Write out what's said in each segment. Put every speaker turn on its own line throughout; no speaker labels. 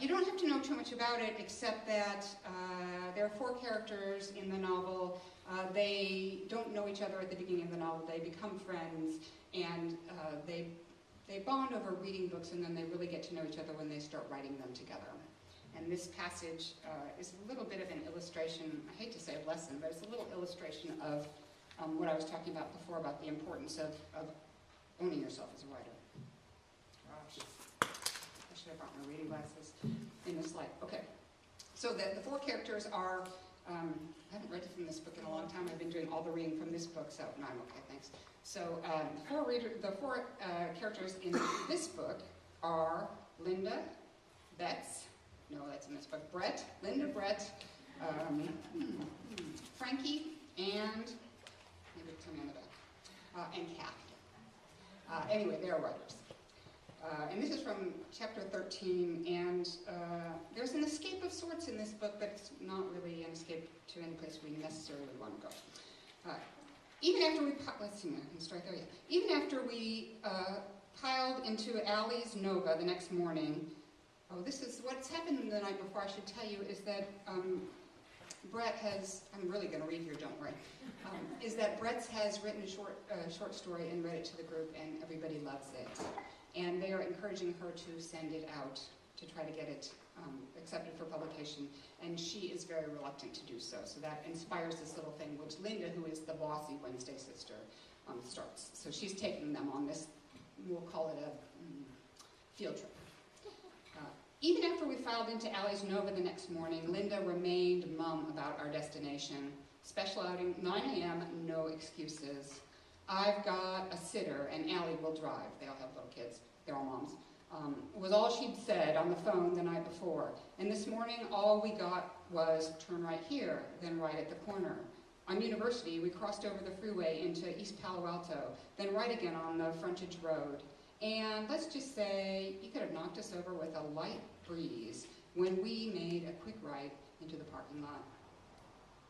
You don't have to know too much about it, except that there are 4 characters in the novel. They don't know each other at the beginning of the novel. They become friends, and they bond over reading books, and then they really get to know each other when they start writing them together. And this passage is a little bit of an illustration, I hate to say lesson, but it's a little illustration of what I was talking about before about the importance of owning yourself as a writer. Gosh, I should have brought my reading glasses in this light. Okay, so the 4 characters are, I haven't read from this book in a long time. I've been doing all the reading from this book, so no, I'm okay, thanks. So the four characters in this book are Linda, Bets, no, that's in this book, Brett, Linda, Brett, Frankie, and maybe tell me on the back, and Kath. Anyway, they are writers. And this is from chapter 13, and there's an escape of sorts in this book, but it's not really an escape to any place we necessarily want to go. Even after we, let's see, I can start there yet. Even after we piled into Allie's Nova the next morning, this is what's happened the night before, I should tell you, is that Brett has, I'm really going to read here, don't worry, is that Brett has written a short story and read it to the group, and everybody loves it. And they are encouraging her to send it out to try to get it accepted for publication, and she is very reluctant to do so. So that inspires this little thing, which Linda, who is the bossy Wednesday sister, starts. So she's taking them on this, we'll call it a field trip. Even after we filed into Allie's Nova the next morning, Linda remained mum about our destination. Special outing, 9 a.m., no excuses. I've got a sitter, and Allie will drive. They all have little kids. They're all moms. Was all she'd said on the phone the night before. And this morning, all we got was turn right here, then right at the corner. On University, we crossed over the freeway into East Palo Alto, then right again on the frontage road. And let's just say you could have knocked us over with a light breeze when we made a quick right into the parking lot.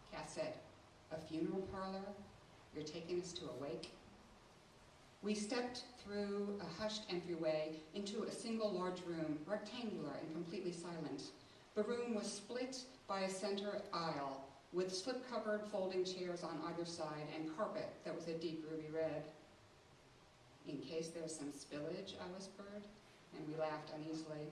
Cass said, "A funeral parlor? You're taking us to a wake?" We stepped through a hushed entryway into a single large room, rectangular and completely silent. The room was split by a center aisle with slip-covered folding chairs on either side and carpet that was a deep ruby red. "In case there's some spillage," I whispered, and we laughed uneasily.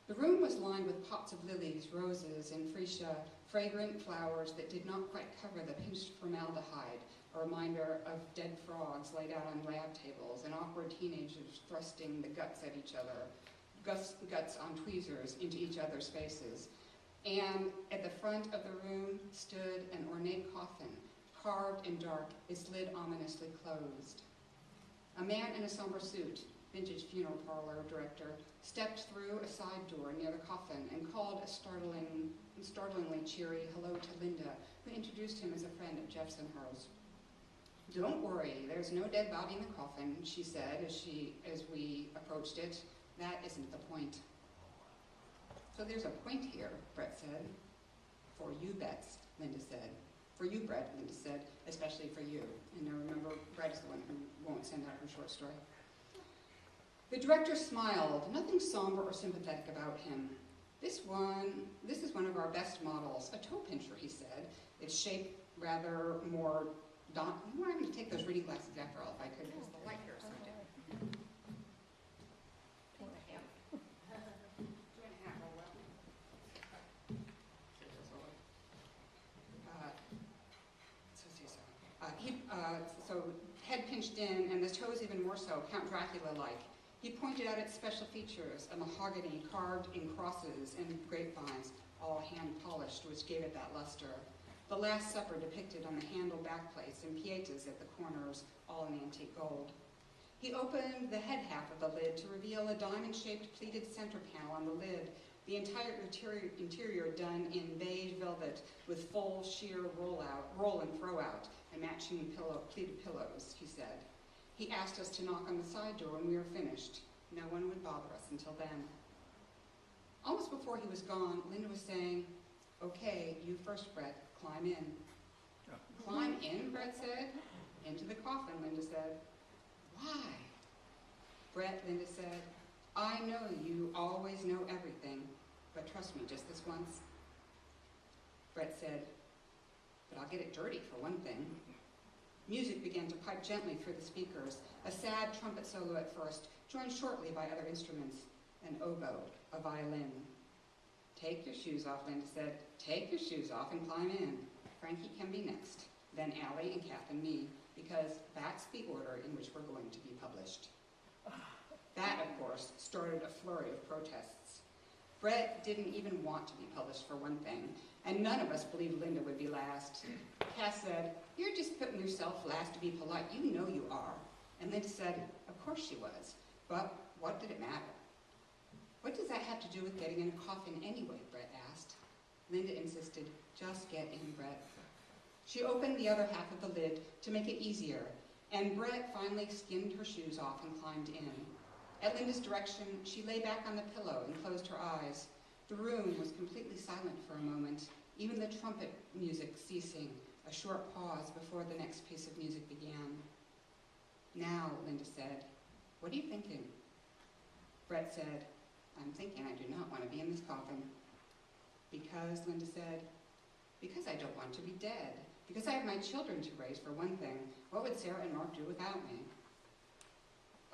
The room was lined with pots of lilies, roses, and freesia, fragrant flowers that did not quite cover the pinched formaldehyde, a reminder of dead frogs laid out on lab tables and awkward teenagers thrusting the guts at each other, guts on tweezers into each other's faces. And at the front of the room stood an ornate coffin, carved and dark, its lid ominously closed. A man in a somber suit, vintage funeral parlor director, stepped through a side door near the coffin and called a startlingly cheery hello to Linda, who introduced him as a friend of Jeff's and hers. "Don't worry, there's no dead body in the coffin," she said as we approached it. "That isn't the point." "So there's a point here," Brett said. "For you, Bets," Linda said. "For you, Brett," Linda said, "especially for you." And now remember, Brett is the one who won't send out her short story. The director smiled, nothing somber or sympathetic about him. This is one of our best models, a toe pincher," he said. "Its shape rather more daunting." I'm going to take those reading glasses after all if I could, because the light here is so dim. So head pinched in, and the toes even more so, Count Dracula-like. He pointed out its special features, a mahogany carved in crosses and grapevines, all hand-polished, which gave it that luster. The Last Supper depicted on the handle backplates and pietas at the corners, all in antique gold. He opened the head half of the lid to reveal a diamond-shaped pleated center panel on the lid, the entire interior done in beige velvet with full sheer roll and throw out, and matching pleated pillows, he said. He asked us to knock on the side door when we were finished. No one would bother us until then. Almost before he was gone, Linda was saying, "Okay, you first, Brett, climb in."
Yeah.
"Climb in," Brett said. "Into the coffin," Linda said. "Why?" "Brett," Linda said, "I know you always know everything. trust me just this once? Brett said, but I'll get it dirty for one thing. Music began to pipe gently through the speakers, a sad trumpet solo at first, joined shortly by other instruments, an oboe, a violin. Take your shoes off, Linda said. Take your shoes off and climb in. Frankie can be next, then Allie and Kath and me, because that's the order in which we're going to be published. That, of course, started a flurry of protests. Brett didn't even want to be published for one thing, and none of us believed Linda would be last. Kath said, you're just putting yourself last to be polite. You know you are. And Linda said, of course she was. But what did it matter? What does that have to do with getting in a coffin anyway, Brett asked. Linda insisted, just get in, Brett. She opened the other half of the lid to make it easier, and Brett finally skimmed her shoes off and climbed in. At Linda's direction, she lay back on the pillow and closed her eyes. The room was completely silent for a moment, even the trumpet music ceasing, a short pause before the next piece of music began. Now, Linda said, what are you thinking? Brett said, I'm thinking I do not want to be in this coffin. Because, Linda said, because I don't want to be dead. Because I have my children to raise, for one thing. What would Sarah and Mark do without me?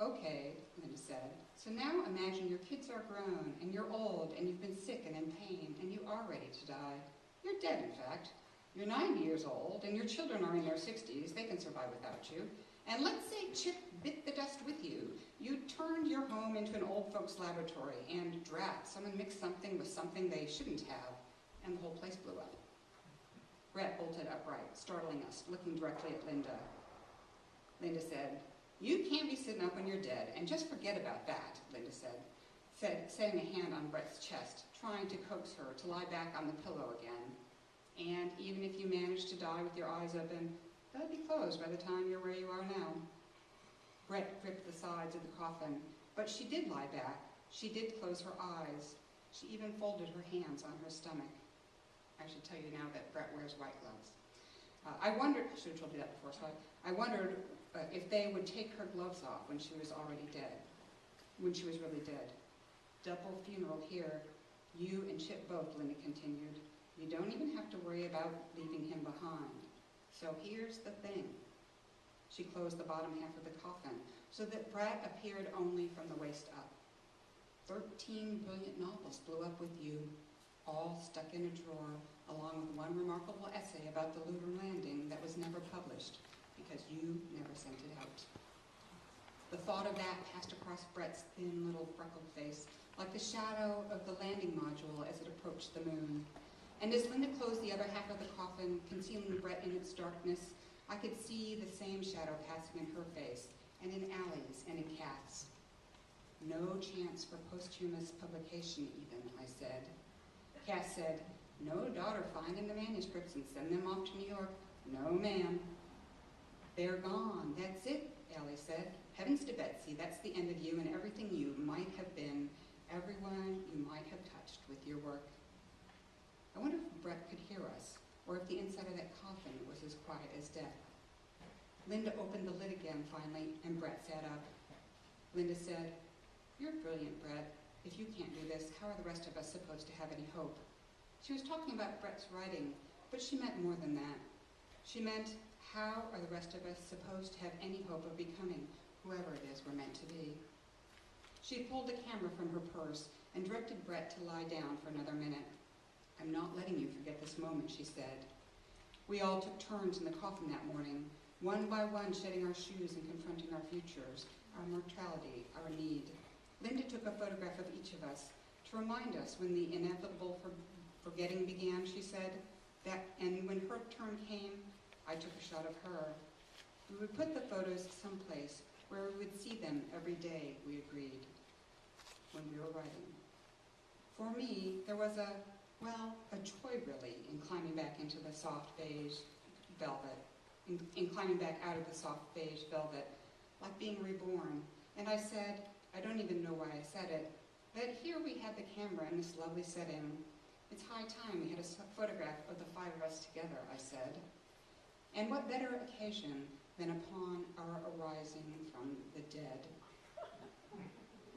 Okay, Linda said, so now imagine your kids are grown, and you're old, and you've been sick and in pain, and you are ready to die. You're dead, in fact. You're 90 years old, and your children are in their 60s. They can survive without you. And let's say Chip bit the dust with you. You turned your home into an old folks' laboratory, and drat, someone mixed something with something they shouldn't have, and the whole place blew up. Brett bolted upright, startling us, looking directly at Linda. Linda said, you can't be sitting up when you're dead, and just forget about that, Linda said, setting a hand on Brett's chest, trying to coax her to lie back on the pillow again. And even if you manage to die with your eyes open, they'll be closed by the time you're where you are now. Brett gripped the sides of the coffin, but she did lie back. She did close her eyes. She even folded her hands on her stomach. I should tell you now that Brett wears white gloves. I wondered, I should have told you that before, so I wondered if they would take her gloves off when she was already dead, when she was really dead. Double funeral here, you and Chip both, Linda continued. You don't even have to worry about leaving him behind. So here's the thing. She closed the bottom half of the coffin so that Brett appeared only from the waist up. 13 brilliant novels blew up with you, all stuck in a drawer, along with one remarkable essay about the lunar landing that was never published because you never sent it out. The thought of that passed across Brett's thin little freckled face like the shadow of the landing module as it approached the moon. And as Linda closed the other half of the coffin, concealing Brett in its darkness, I could see the same shadow passing in her face, and in Allie's and in Kath's. No chance for posthumous publication even, I said. Kath said, no daughter finding the manuscripts and send them off to New York. No, ma'am. They're gone. That's it, Allie said. Heavens to Betsy, that's the end of you and everything you might have been, everyone you might have touched with your work. I wonder if Brett could hear us, or if the inside of that coffin was as quiet as death. Linda opened the lid again finally, and Brett sat up. Linda said, you're brilliant, Brett. If you can't do this, how are the rest of us supposed to have any hope? She was talking about Brett's writing, but she meant more than that. She meant, how are the rest of us supposed to have any hope of becoming whoever it is we're meant to be? She pulled the camera from her purse and directed Brett to lie down for another minute. I'm not letting you forget this moment, she said. We all took turns in the coffin that morning, one by one shedding our shoes and confronting our futures, our mortality, our need. Linda took a photograph of each of us to remind us when the inevitable forgetting began, she said, and when her turn came, I took a shot of her. We would put the photos someplace where we would see them every day, we agreed, when we were writing. For me, there was a joy really in climbing back into the soft beige velvet, in climbing back out of the soft beige velvet, like being reborn. And I said, I don't even know why I said it, but here we had the camera in this lovely setting. It's high time we had a photograph of the five of us together, I said. And what better occasion than upon our arising from the dead?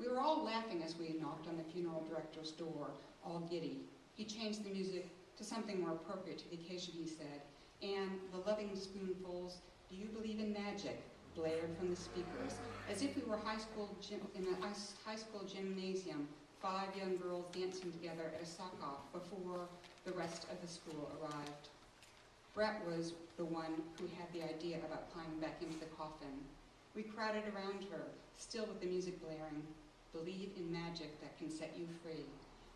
We were all laughing as we knocked on the funeral director's door, all giddy. He changed the music to something more appropriate to the occasion, he said, and the loving spoonfuls, "Do you believe in magic?" blared from the speakers, as if we were in a high school gymnasium, 5 young girls dancing together at a sock-off before the rest of the school arrived. Brett was the one who had the idea about climbing back into the coffin. We crowded around her, still with the music blaring. "Believe in magic that can set you free."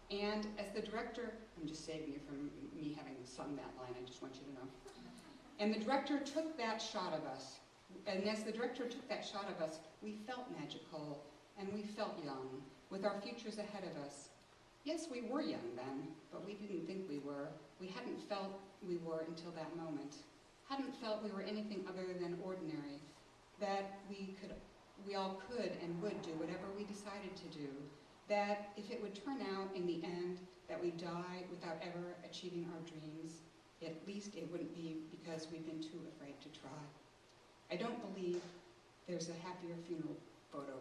And as the director, I'm just saving you from me having sung that line, I just want you to know. And the director took that shot of us. And as the director took that shot of us, we felt magical and we felt young, with our futures ahead of us. Yes, we were young then, but we didn't think we were. We hadn't felt we were until that moment. Hadn't felt we were anything other than ordinary. That we all could and would do whatever we decided to do. That if it would turn out in the end that we die without ever achieving our dreams, at least it wouldn't be because we've been too afraid to try. I don't believe there's a happier funeral photo